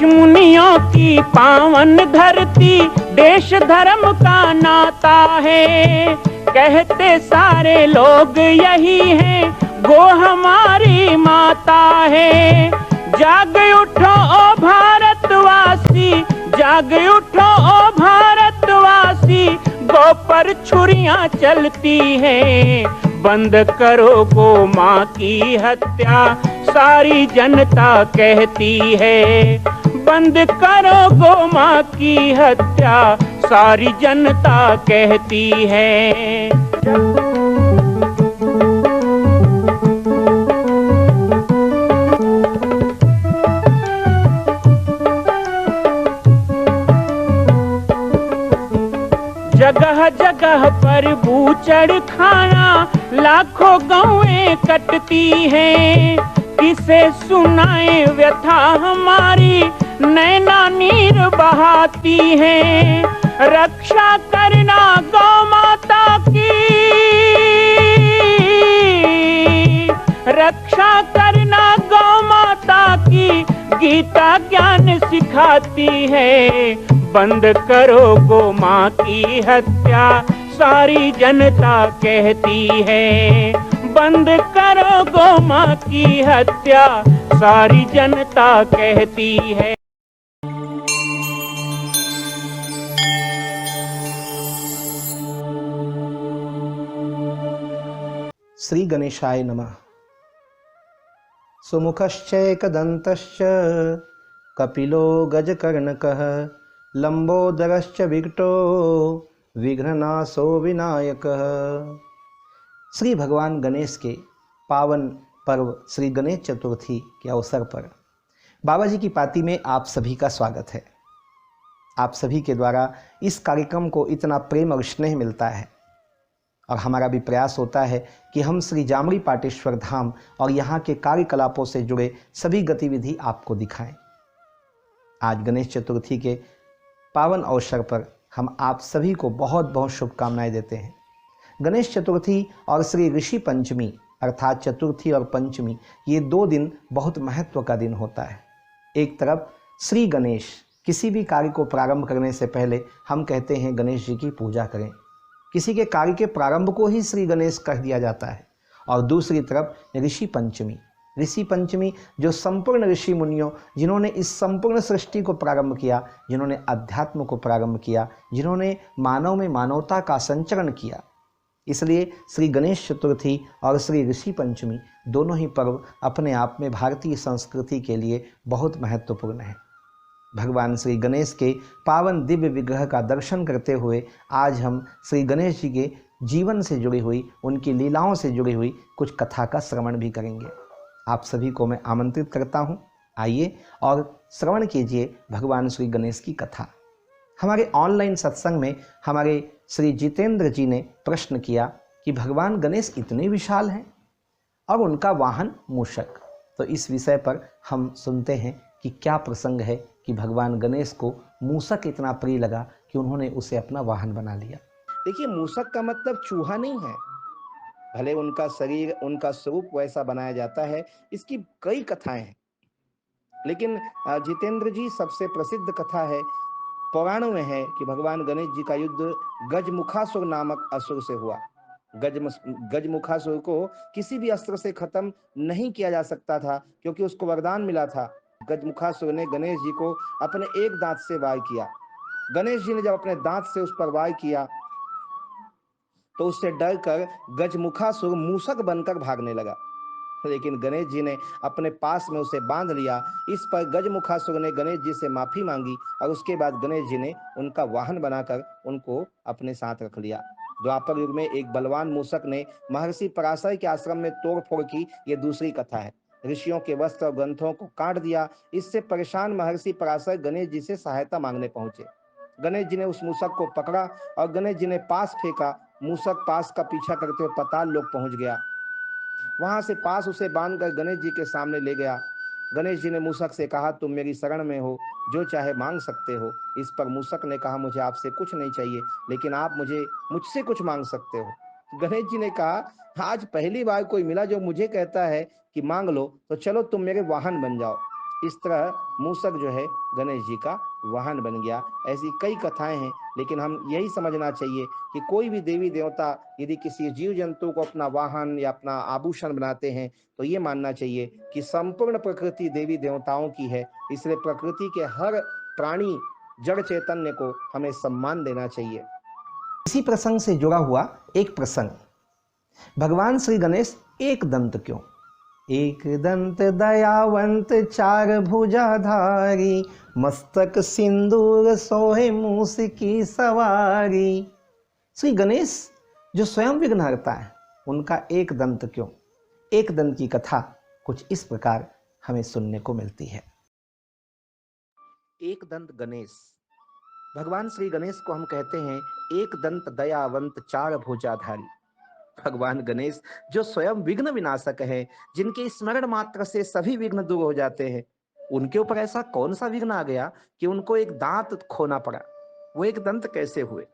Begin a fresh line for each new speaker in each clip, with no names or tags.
मुनियों की पावन धरती, देश धर्म का नाता है। कहते सारे लोग यही हैं, गो हमारी माता है। जाग उठो ओ भारतवासी, जाग उठो ओ भारतवासी, गो पर छुरियां चलती हैं। बंद करो गो माँ की हत्या, सारी जनता कहती है। बंद करो गो माँ की हत्या, सारी जनता कहती है। जगह जगह पर बूचड़ खाना, लाखों गौएं कटती हैं। किसे सुनाए व्यथा हमारी, नैना नीर बहाती हैं। रक्षा करना गौ माता की, रक्षा करना गौ माता की, गीता ज्ञान सिखाती है। बंद करो गो माँ की हत्या, सारी जनता कहती है। बंद करो गो माँ की हत्या, सारी जनता कहती है।
श्री गणेशाय नमः। सुमुखश्चैकदन्तश्च कपिलो गजकर्णकः, लंबोदरश्च विकटो विघ्ननाशो विनायकः। श्री भगवान गणेश के पावन पर्व श्री गणेश चतुर्थी के अवसर पर बाबा जी की पाती में आप सभी का स्वागत है। आप सभी के द्वारा इस कार्यक्रम को इतना प्रेम और स्नेह मिलता है और हमारा भी प्रयास होता है कि हम श्री जामरी पाटेश्वर धाम और यहाँ के कार्यकलापों से जुड़े सभी गतिविधि आपको दिखाएं। आज गणेश चतुर्थी के पावन अवसर पर हम आप सभी को बहुत बहुत शुभकामनाएं देते हैं। गणेश चतुर्थी और श्री ऋषि पंचमी अर्थात चतुर्थी और पंचमी, ये 2 दिन बहुत महत्व का दिन होता है। एक तरफ श्री गणेश, किसी भी कार्य को प्रारंभ करने से पहले हम कहते हैं गणेश जी की पूजा करें। किसी के कार्य के प्रारंभ को ही श्री गणेश कह दिया जाता है। और दूसरी तरफ ऋषि पंचमी, ऋषि पंचमी जो संपूर्ण ऋषि मुनियों जिन्होंने इस संपूर्ण सृष्टि को प्रारंभ किया, जिन्होंने अध्यात्म को प्रारंभ किया, जिन्होंने मानव में मानवता का संचरण किया, इसलिए श्री गणेश चतुर्थी और श्री ऋषि पंचमी दोनों ही पर्व अपने आप में भारतीय संस्कृति के लिए बहुत महत्वपूर्ण है। भगवान श्री गणेश के पावन दिव्य विग्रह का दर्शन करते हुए आज हम श्री गणेश जी के जीवन से जुड़ी हुई, उनकी लीलाओं से जुड़ी हुई कुछ कथा का श्रवण भी करेंगे। आप सभी को मैं आमंत्रित करता हूँ, आइए और श्रवण कीजिए भगवान श्री गणेश की कथा। हमारे ऑनलाइन सत्संग में हमारे श्री जितेंद्र जी ने प्रश्न किया कि भगवान गणेश इतने विशाल हैं और उनका वाहन मूषक। तो इस विषय पर हम सुनते हैं कि क्या प्रसंग है कि भगवान गणेश को मूषक इतना प्रिय लगा कि उन्होंने उसे अपना वाहन बना लिया। देखिए, मूषक का मतलब चूहा नहीं है, भले उनका शरीर, उनका स्वरूप वैसा बनाया जाता है, इसकी कई कथाएं हैं, लेकिन जितेंद्र जी सबसे प्रसिद्ध कथा है, पुराणों में है कि भगवान गणेश जी का युद्ध गजमुखासुर नामक असुर से हुआ। गजमुखासुर को किसी भी अस्त्र से खत्म नहीं किया जा सकता था, क्योंकि उसको वरदान मिला था। गजमुखासुर ने गणेश जी को अपने एक दांत से वार किया। गणेश जी ने जब अपने दांत से उस पर वार किया तो उससे डर कर गजमुखासुर मूषक बनकर भागने लगा, लेकिन गणेश जी ने अपने पास में उसे बांध लिया। इस पर गजमुखासुर ने गणेश जी से माफी मांगी और उसके बाद गणेश जी ने उनका वाहन बनाकर उनको अपने साथ रख लिया। द्वापर युग में एक बलवान मूषक ने महर्षि पराशर के आश्रम में तोड़फोड़ की, ये दूसरी कथा है। ऋषियों के वस्त्र और ग्रंथों को काट दिया। इससे परेशान महर्षि पराशर गणेश जी से सहायता मांगने पहुंचे। गणेश जी ने उस मूषक को पकड़ा और गणेश जी ने पास फेंका। मूषक पास का पीछा करते हुए पाताल लोक पहुंच गया। वहां से पास उसे बांधकर गणेश जी के सामने ले गया। गणेश जी ने मूषक से कहा, तुम मेरी शरण में हो, जो चाहे मांग सकते हो। इस पर मूषक ने कहा, मुझे आपसे कुछ नहीं चाहिए, लेकिन आप मुझसे कुछ मांग सकते हो। गणेश जी ने कहा, आज पहली बार कोई मिला जो मुझे कहता है कि मांग लो, तो चलो तुम मेरे वाहन बन जाओ। इस तरह मूषक जो है गणेश जी का वाहन बन गया। ऐसी कई कथाएं हैं, लेकिन हम यही समझना चाहिए कि कोई भी देवी देवता यदि किसी जीव जंतु को अपना वाहन या अपना आभूषण बनाते हैं तो ये मानना चाहिए कि संपूर्ण प्रकृति देवी देवताओं की है। इसलिए प्रकृति के हर प्राणी जड़ चैतन्य को हमें सम्मान देना चाहिए। इसी प्रसंग से जुड़ा हुआ एक प्रसंग, भगवान श्री गणेश एक दंत क्यों? एक दंत दयावंत चार भुजाधारी, मस्तक सिंदूर सोहे मूस की सवारी। श्री गणेश जो स्वयं विघ्नहर्ता है, उनका एक दंत क्यों? एक दंत की कथा कुछ इस प्रकार हमें सुनने को मिलती है। एक दंत गणेश, भगवान श्री गणेश को हम कहते हैं एक दंत दयावंत चार भुजाधारी। भगवान गणेश जो स्वयं विघ्न विनाशक है, जिनके स्मरण मात्र से सभी विघ्न दूर हो जाते हैं, उनके ऊपर ऐसा कौन सा विघ्न आ गया कि उनको एक दांत खोना पड़ा? वो एक दंत कैसे हुए?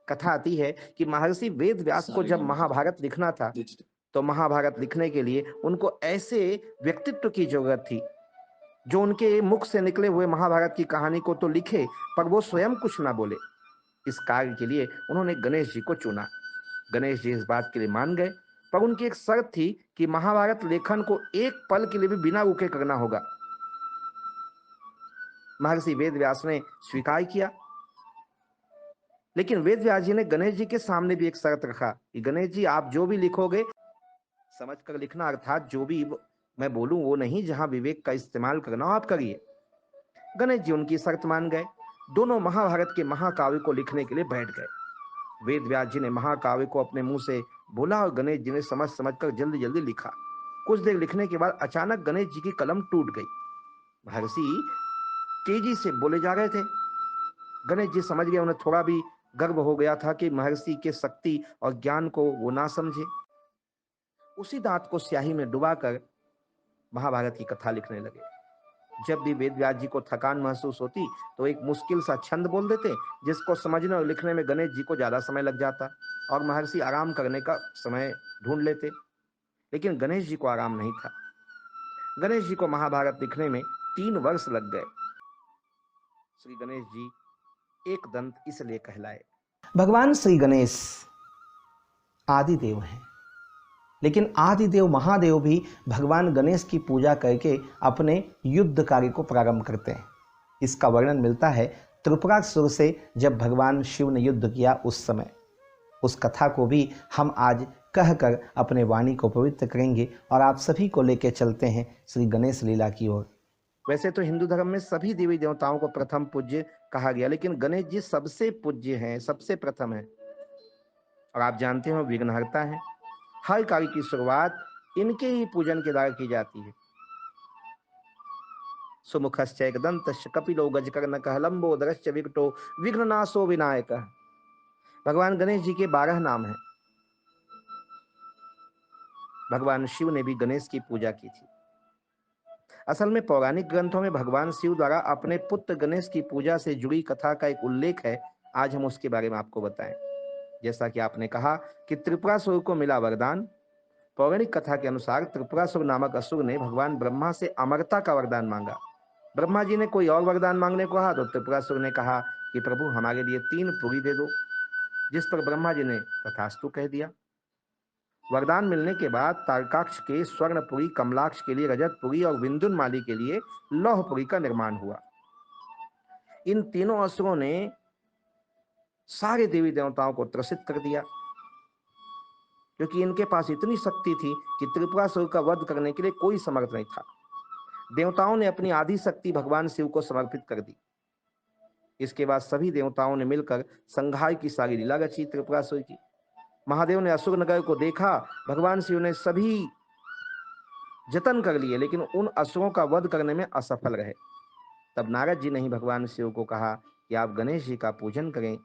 कथा आती है कि महर्षि वेद व्यास को जब महाभारत लिखना था, तो महाभारत लिखने के लिए उनको ऐसे व्यक्तित्व की जरूरत थी जो उनके मुख से निकले हुए महाभारत की कहानी को तो लिखे, पर वो स्वयं कुछ ना बोले। इस कार्य के लिए उन्होंने गणेश जी को चुना। गणेश जी इस बात के लिए मान गए, पर उनकी एक शर्त थी कि महाभारत लेखन को एक पल के लिए भी बिना रुके करना होगा। महर्षि वेद व्यास ने स्वीकार किया, लेकिन वेद व्यास जी ने गणेश जी के सामने भी एक शर्त रखा कि गणेश जी आप जो भी लिखोगे समझ कर लिखना, अर्थात जो भी मैं बोलूं वो नहीं, जहां विवेक का इस्तेमाल करना हो आप करिए। गणेश जी उनकी शर्त मान गए। दोनों महाभारत के महाकाव्य को लिखने के लिए बैठ गए। वेद व्यास जी ने महाकाव्य को अपने मुंह से बोला और गणेश जी ने समझ समझ कर जल्दी जल्दी लिखा। कुछ देर लिखने के बाद अचानक गणेश जी की कलम टूट गई। महर्षि तेजी से बोले जा रहे थे। गणेश जी समझ गए, उन्हें थोड़ा भी गर्व हो गया था कि महर्षि के शक्ति और ज्ञान को वो ना समझे। उसी दांत को स्याही में डुबाकर महाभारत की कथा लिखने लगे। जब भी वेद व्यास जी को थकान महसूस होती तो एक मुश्किल सा छंद बोल देते, जिसको समझने और लिखने में गणेश जी को ज्यादा समय लग जाता और महर्षि आराम करने का समय ढूंढ लेते। लेकिन गणेश जी को आराम नहीं था। गणेश जी को महाभारत लिखने में 3 वर्ष लग गए। श्री गणेश जी एक दंत इसलिए कहलाए। भगवान श्री गणेश आदिदेव हैं, लेकिन आदिदेव महादेव भी भगवान गणेश की पूजा करके अपने युद्ध कार्य को प्रारंभ करते हैं। इसका वर्णन मिलता है त्रिपुरासुर से, जब भगवान शिव ने युद्ध किया उस समय। उस कथा को भी हम आज कहकर अपने वाणी को पवित्र करेंगे और आप सभी को लेकर चलते हैं श्री गणेश लीला की ओर। वैसे तो हिंदू धर्म में सभी देवी देवताओं को प्रथम पूज्य कहा गया, लेकिन गणेश जी सबसे पूज्य हैं, सबसे प्रथम है। और आप जानते हो विघ्नहर्ता हैं। हर कार्य की शुरुआत इनके ही पूजन के द्वारा की जाती है। सुमुखश्च एकदन्तश्च कपिलो गजकर्णकः लंबोदरश्च विकटो विघ्ननाशो विनायकः। भगवान गणेश जी के 12 नाम हैं। भगवान शिव ने भी गणेश की पूजा की थी। असल में पौराणिक ग्रंथों में भगवान शिव द्वारा अपने पुत्र गणेश की पूजा से जुड़ी कथा का एक उल्लेख है। आज हम उसके बारे में आपको बताएं। जैसा कि आपने कहा कि त्रिपुरासुर को मिला वरदान। पौराणिक कथा के अनुसार त्रिपुरासुर नामक असुर ने भगवान ब्रह्मा से अमरता का वरदान मांगा। ब्रह्मा जी ने कोई और वरदान मांगने को कहा तो त्रिपुरासुर ने कहा कि प्रभु हमारे लिए 3 पुरी दे दो, जिस पर ब्रह्मा जी ने तथास्तु कह दिया। वरदान मिलने के बाद तारकाक्ष के स्वर्णपुरी, कमलाक्ष के लिए रजतपुरी और विंध्युन्माली के लिए लौहपुरी का निर्माण हुआ। इन तीनों असुरों ने सारे देवी देवताओं को त्रसित कर दिया, क्योंकि इनके पास इतनी शक्ति थी कि त्रिपुरासुर का वध करने के लिए कोई समर्थ नहीं था। देवताओं ने अपनी आधी शक्ति भगवान शिव को समर्पित कर दी। इसके बाद सभी देवताओं ने मिलकर संहार की सारी लीला रची त्रिपुरासुर की। महादेव ने असुर नगर को देखा। भगवान शिव ने सभी जतन कर लिए, लेकिन उन असुरों का वध करने में असफल रहे। तब नारद जी ने ही भगवान शिव को कहा कि आप गणेश जी का पूजन करें,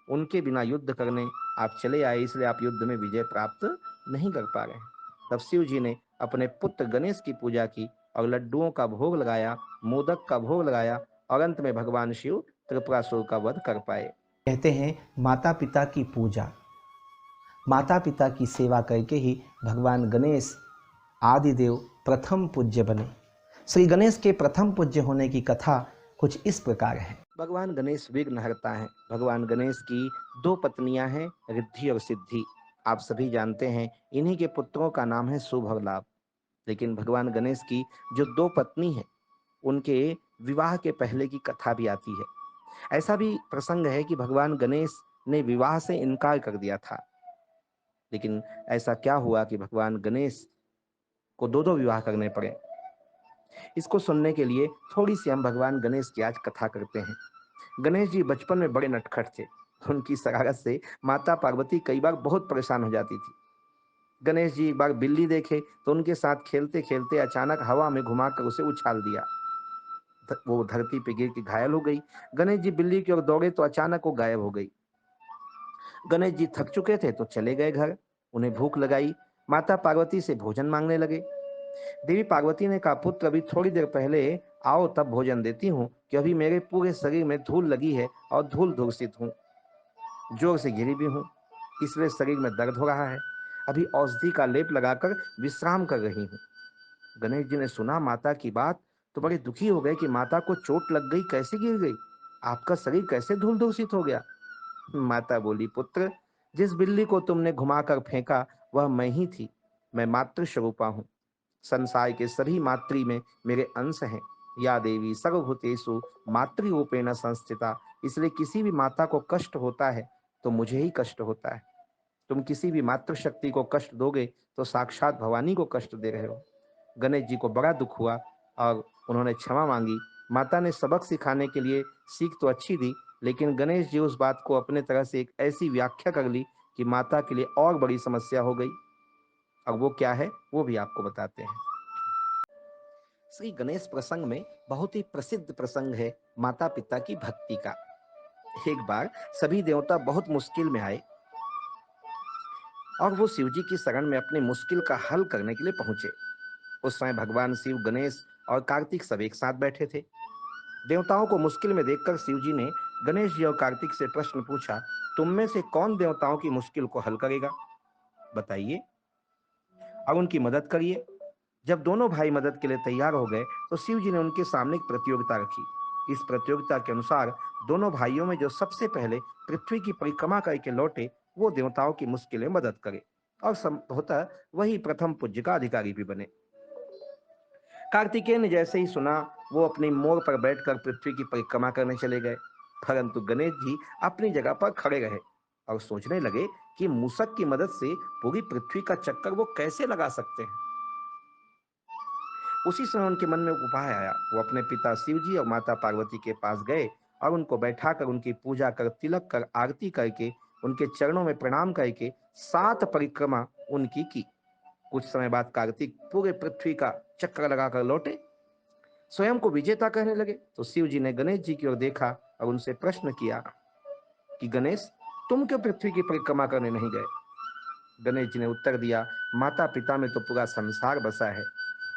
उनके बिना युद्ध करने आप चले आए, इसलिए आप युद्ध में विजय प्राप्त नहीं कर पा रहे हैं। तब शिव जी ने अपने पुत्र गणेश की पूजा की और लड्डुओं का भोग लगाया, मोदक का भोग लगाया और अंत में भगवान शिव त्रिपुरासुर का वध कर पाए। कहते हैं माता पिता की पूजा, माता पिता की सेवा करके ही भगवान गणेश आदिदेव प्रथम पूज्य बने। श्री गणेश के प्रथम पूज्य होने की कथा कुछ इस प्रकार है। भगवान गणेश विघ्नहर्ता हैं। भगवान गणेश की 2 पत्नियां हैं, रिद्धि और सिद्धि। आप सभी जानते हैं इन्हीं के पुत्रों का नाम है शुभ और लाभ। लेकिन भगवान गणेश की जो 2 पत्नी हैं, उनके विवाह के पहले की कथा भी आती है। ऐसा भी प्रसंग है कि भगवान गणेश ने विवाह से इनकार कर दिया था। लेकिन ऐसा क्या हुआ कि भगवान गणेश को 2 विवाह करने पड़े। इसको सुनने के लिए थोड़ी सी हम भगवान गणेश की आज कथा करते हैं। गणेश जी बचपन में बड़े नटखट थे। उनकी शरारत से माता पार्वती कई बार बहुत परेशान हो जाती थी। गणेश जी एक बार बिल्ली देखे तो उनके साथ खेलते खेलते अचानक हवा में घुमाकर उसे उछाल दिया। वो धरती पे गिर के घायल हो गई। गणेश जी बिल्ली की ओर दौड़े तो अचानक वो गायब हो गई। गणेश जी थक चुके थे तो चले गए घर। उन्हें भूख लगाई। माता पार्वती से भोजन मांगने लगे। देवी पार्वती ने कहा, पुत्र अभी थोड़ी देर पहले आओ तब भोजन देती हूँ, कि अभी मेरे पूरे शरीर में धूल लगी है और धूल धूर्षित हूँ, जोर से गिरी भी हूँ, इसलिए शरीर में दर्द हो रहा है। अभी औषधि का लेप लगाकर विश्राम कर रही हूँ। गणेश जी ने सुना माता की बात तो बड़े दुखी हो गए कि माता को चोट लग गई, कैसे गिर गई, आपका शरीर कैसे धूल धूर्षित हो गया। माता बोली, पुत्र जिस बिल्ली को तुमने घुमाकर फेंका वह मैं ही थी। मैं मातृ स्वरूपा हूँ। संसार के सभी मातृ में मेरे अंश हैं। या देवी सर्वभूतेषु मातृरूपेण संस्थिता। इसलिए किसी भी माता को कष्ट होता है तो मुझे ही कष्ट होता है। तुम किसी भी मातृशक्ति को कष्ट दोगे तो साक्षात भवानी को कष्ट दे रहे हो। गणेश जी को बड़ा दुख हुआ और उन्होंने क्षमा मांगी। माता ने सबक सिखाने के लिए सीख तो अच्छी दी, लेकिन गणेश जी उस बात को अपने तरह से एक ऐसी व्याख्या कर ली कि माता के लिए और बड़ी समस्या हो गई। और वो क्या है वो भी आपको बताते हैं। श्री गणेश प्रसंग में बहुत ही प्रसिद्ध प्रसंग है माता पिता की भक्ति का। एक बार सभी देवता बहुत मुश्किल में आए और वो शिव जी की शरण में अपनी मुश्किल का हल करने के लिए पहुंचे। उस समय भगवान शिव, गणेश और कार्तिक सब एक साथ बैठे थे। देवताओं को मुश्किल में देखकर शिव जी ने गणेश जी और कार्तिक से प्रश्न पूछा, तुम में से कौन देवताओं की मुश्किल को हल करेगा, बताइए और उनकी मदद करिए। जब दोनों भाई मदद के लिए तैयार हो गए तो शिव जी ने उनके सामने एक प्रतियोगिता रखी। इस प्रतियोगिता के अनुसार दोनों भाइयों में जो सबसे पहले पृथ्वी की परिक्रमा करके लौटे वो देवताओं की मुश्किलें मदद करे और संभवतः वही प्रथम पूज्य का अधिकारी भी बने। कार्तिकेय ने जैसे ही सुना वो अपनी मोर पर बैठकर पृथ्वी की परिक्रमा करने चले गए, परंतु गणेश जी अपनी जगह पर खड़े रहे और सोचने लगे कि मूषक की मदद से पूरी पृथ्वी का चक्कर वो कैसे लगा सकते हैं। उसी समय उनके मन में उपाय आया। वो अपने पिता शिव जी और माता पार्वती के पास गए और उनको बैठाकर उनकी पूजा कर, तिलक कर, आरती करके, उनके चरणों में प्रणाम करके 7 परिक्रमा उनकी की। कुछ समय बाद कार्तिक पूरे पृथ्वी का चक्कर लगाकर लौटे, स्वयं को विजेता कहने लगे। तो शिव जी ने गणेश जी की ओर देखा और उनसे प्रश्न किया कि गणेश, तुम क्यों पृथ्वी की परिक्रमा करने नहीं गए। गणेश जी ने उत्तर दिया, माता पिता में तो पूरा संसार बसा है,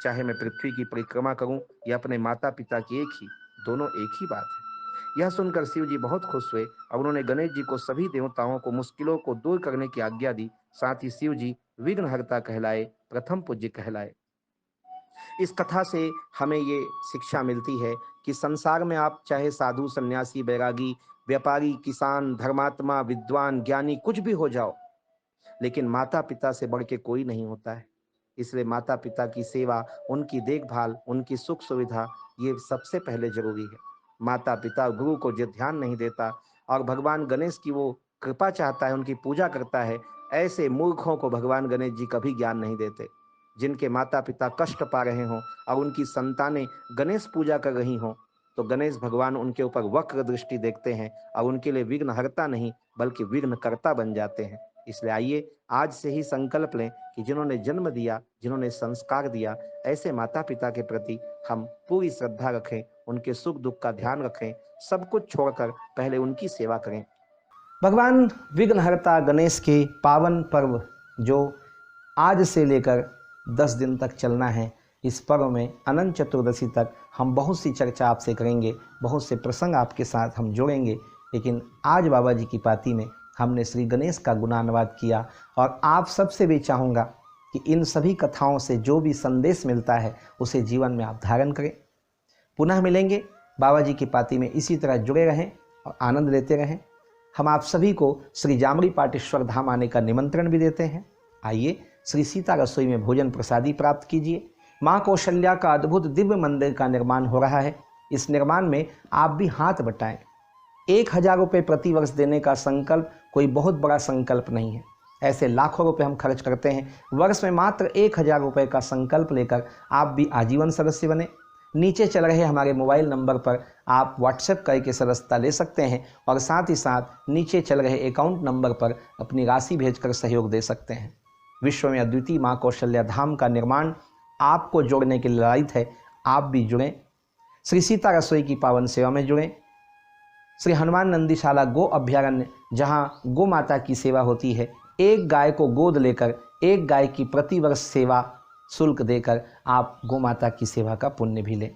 चाहे मैं पृथ्वी की परिक्रमा करूं या अपने माता पिता की, दोनों एक ही बात है। यह सुनकर शिव जी बहुत खुश हुए और उन्होंने गणेश जी को सभी देवताओं को मुश्किलों को दूर करने की आज्ञा दी। साथ ही शिव जी विघ्नहर्ता कहलाए, प्रथम पूज्य कहलाए। इस कथा से हमें ये शिक्षा मिलती है कि संसार में आप चाहे साधु, सन्यासी, बैरागी, व्यापारी, किसान, धर्मात्मा, विद्वान, ज्ञानी कुछ भी हो जाओ, लेकिन माता पिता से बढ़ के कोई नहीं होता है। इसलिए माता पिता की सेवा, उनकी देखभाल, उनकी सुख सुविधा, ये सबसे पहले जरूरी है। माता पिता गुरु को जो ध्यान नहीं देता और भगवान गणेश की वो कृपा चाहता है, उनकी पूजा करता है, ऐसे मूर्खों को भगवान गणेश जी कभी ज्ञान नहीं देते। जिनके माता पिता कष्ट पा रहे हों और उनकी संतानें गणेश पूजा कर रही हों, तो गणेश भगवान उनके ऊपर वक्र दृष्टि देखते हैं और उनके लिए विघ्नहर्ता नहीं बल्कि विघ्नकर्ता बन जाते हैं। इसलिए आइए आज से ही संकल्प लें कि जिन्होंने जन्म दिया, जिन्होंने संस्कार दिया, ऐसे माता पिता के प्रति हम पूरी श्रद्धा रखें, उनके सुख दुख का ध्यान रखें, सब कुछ छोड़कर पहले उनकी सेवा करें।
भगवान विघ्नहर्ता गणेश के पावन पर्व जो आज से लेकर 10 दिन तक चलना है, इस पर्व में अनंत चतुर्दशी तक हम बहुत सी चर्चा आपसे करेंगे, बहुत से प्रसंग आपके साथ हम जोड़ेंगे। लेकिन आज बाबा जी की पाती में हमने श्री गणेश का गुणानुवाद किया और आप सबसे भी चाहूँगा कि इन सभी कथाओं से जो भी संदेश मिलता है उसे जीवन में आप धारण करें। पुनः मिलेंगे, बाबा जी की पाती में इसी तरह जुड़े रहें और आनंद लेते रहें। हम आप सभी को श्री जामड़ी पाटेश्वर धाम आने का निमंत्रण भी देते हैं। आइए श्री सीता रसोई में भोजन प्रसादी प्राप्त कीजिए। माँ कौशल्या का अद्भुत दिव्य मंदिर का निर्माण हो रहा है। इस निर्माण में आप भी हाथ बटाएं। 1000 रुपये प्रति वर्ष देने का संकल्प कोई बहुत बड़ा संकल्प नहीं है। ऐसे लाखों रुपए हम खर्च करते हैं, वर्ष में मात्र 1000 रुपये का संकल्प लेकर आप भी आजीवन सदस्य बने। नीचे चल रहे हमारे मोबाइल नंबर पर आप व्हाट्सएप करके सदस्यता ले सकते हैं और साथ ही साथ नीचे चल रहे अकाउंट नंबर पर अपनी राशि भेजकर सहयोग दे सकते हैं। विश्व में अद्वितीय माँ कौशल्या धाम का निर्माण आपको जोड़ने के लिए ललायित है। आप भी जुड़ें, श्री सीता रसोई की पावन सेवा में जुड़ें। श्री हनुमान नंदीशाला गो अभ्यारण्य, जहाँ गो माता की सेवा होती है, एक गाय को गोद लेकर एक गाय की प्रतिवर्ष सेवा शुल्क देकर आप गो माता की सेवा का पुण्य भी लें।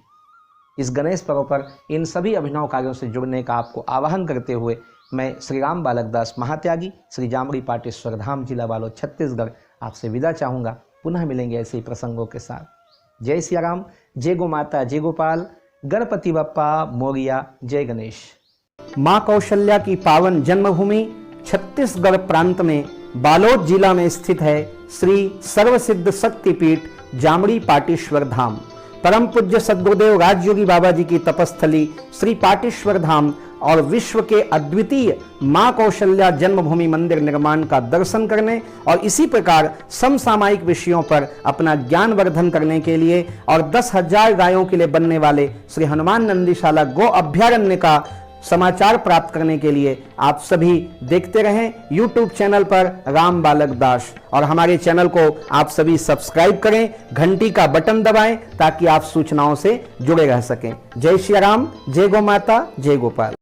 इस गणेश पर्व पर इन सभी अभिनव कार्यों से जुड़ने का आपको आह्वान करते हुए मैं श्री राम बालक दास महात्यागी, श्री जामड़ी पाटेश्वर धाम, जिला बालोद, छत्तीसगढ़ आपसे विदा चाहूँगा। पुनः मिलेंगे ऐसे ही प्रसंगों के साथ। जय सिया राम, जय गो माता, जय गोपाल, गणपति बप्पा मोरिया, जय गणेश।
माँ कौशल्या की पावन जन्मभूमि छत्तीसगढ़ प्रांत में बालोद जिला में स्थित है श्री सर्वसिद्ध शक्तिपीठ जामड़ी पाटेश्वर धाम। परम पूज्य सद्गुरुदेव राजयोगी बाबा जी की तपस्थली श्री पाटेश्वर धाम और विश्व के अद्वितीय माँ कौशल्या जन्मभूमि मंदिर निर्माण का दर्शन करने और इसी प्रकार समसामयिक विषयों पर अपना ज्ञान वर्धन करने के लिए और 10,000 गायों के लिए बनने वाले श्री हनुमान नंदीशाला गो अभ्यारण्य का समाचार प्राप्त करने के लिए आप सभी देखते रहें YouTube चैनल पर राम बालक दास, और हमारे चैनल को आप सभी सब्सक्राइब करें, घंटी का बटन दबाएं ताकि आप सूचनाओं से जुड़े रह सकें। जय श्री राम, जय गो माता, जय गोपाल।